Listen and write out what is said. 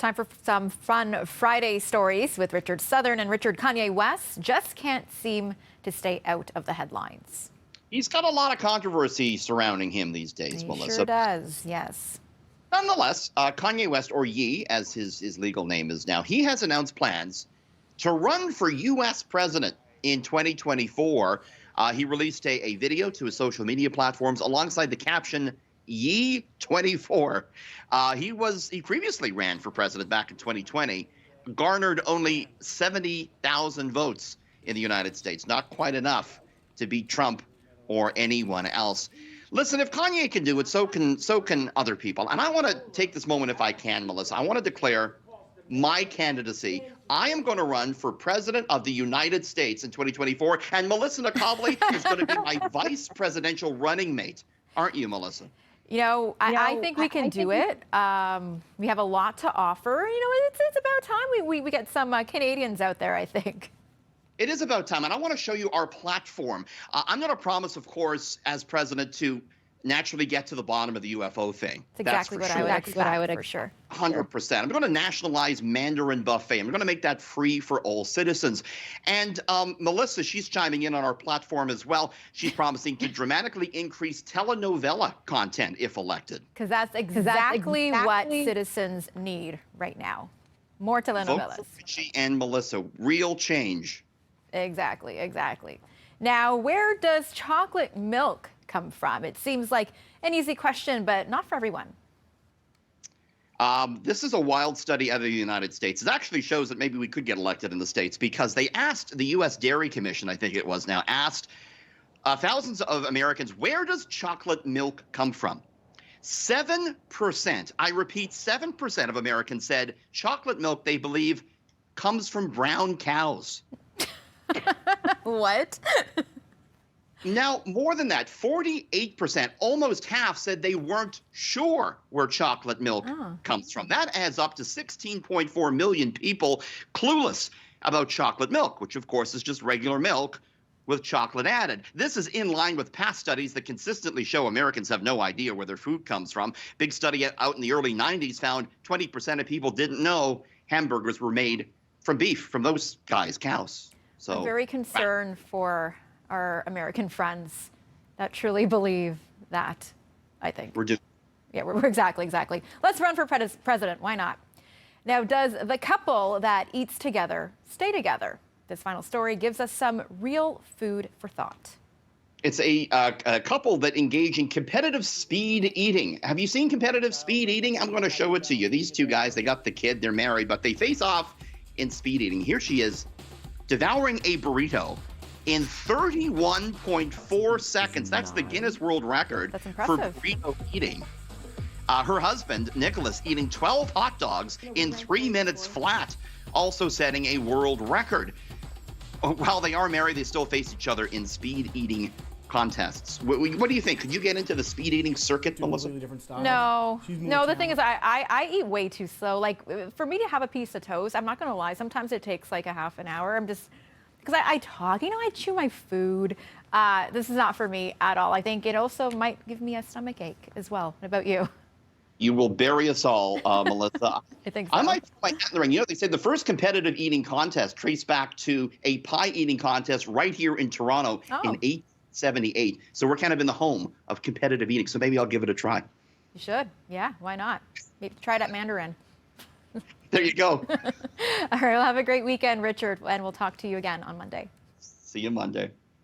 time for some fun Friday stories with Richard Southern and Richard. Kanye West just can't seem to stay out of the headlines. He's got a lot of controversy surrounding him these days, He Melissa. sure does, yes. Nonetheless, Kanye West, or Ye, as his legal name is now, he has announced plans to run for U.S. president in 2024. He released a video to his social media platforms alongside the caption, Ye 24. He previously ran for president back in 2020, garnered only 70,000 votes in the United States. Not quite enough to beat Trump or anyone else. Listen, if Kanye can do it, so can other people. And I want to take this moment, if I can, Melissa. I want to declare my candidacy. I am going to run for president of the United States in 2024, and Melissa Nakhavoly is going to be my vice presidential running mate. Aren't you, Melissa? You know, I think we can do it. We have a lot to offer. You know, it's about time we get some Canadians out there, I think. It is about time, and I want to show you our platform. I'm going to promise, of course, as president, to naturally get to the bottom of the UFO thing. That's exactly what I would expect, for sure. 100%. I'm going to nationalize Mandarin Buffet. I'm going to make that free for all citizens. And Melissa, she's chiming in on our platform as well. She's promising to dramatically increase telenovela content if elected. Because that's exactly what citizens need right now. More telenovelas. Vote for Richie and Melissa. Real change. Exactly. Now, where does chocolate milk come from? It seems like an easy question, but not for everyone. This is a wild study out of the United States. It actually shows that maybe we could get elected in the States, because they asked the U.S. Dairy Commission, I think it was now, asked thousands of Americans, where does chocolate milk come from? 7%, I repeat, 7% of Americans said chocolate milk, they believe, comes from brown cows. What? Now, more than that, 48%, almost half, said they weren't sure where chocolate milk comes from. That adds up to 16.4 million people clueless about chocolate milk, which, of course, is just regular milk with chocolate added. This is in line with past studies that consistently show Americans have no idea where their food comes from. Big study out in the early 90s found 20% of people didn't know hamburgers were made from beef, from those guys, cows. So I'm very concerned for our American friends that truly believe that, I think. We're exactly. Let's run for president. Why not? Now, does the couple that eats together stay together? This final story gives us some real food for thought. It's a couple that engage in competitive speed eating. Have you seen competitive speed eating? I'm going to show it to you. These two guys, they got the kid, they're married, but they face off in speed eating. Here she is, devouring a burrito in 31.4 seconds. That's the Guinness World Record for burrito eating. Her husband, Nicholas, eating 12 hot dogs in 3 minutes flat, also setting a world record. While they are married, they still face each other in speed eating contests. What do you think? Could you get into the speed eating circuit, Melissa? No. The thing is, I eat way too slow. Like, for me to have a piece of toast, I'm not going to lie, sometimes it takes like a half an hour. Because I talk, I chew my food. This is not for me at all. I think it also might give me a stomach ache as well. What about you? You will bury us all, Melissa. I think so. I might put my hat in the ring. You know, they said the first competitive eating contest traced back to a pie eating contest right here in Toronto in 1878. So we're kind of in the home of competitive eating. So maybe I'll give it a try. You should. Yeah, why not? Maybe try that Mandarin. There you go. All right, well, have a great weekend, Richard, and we'll talk to you again on Monday. See you Monday.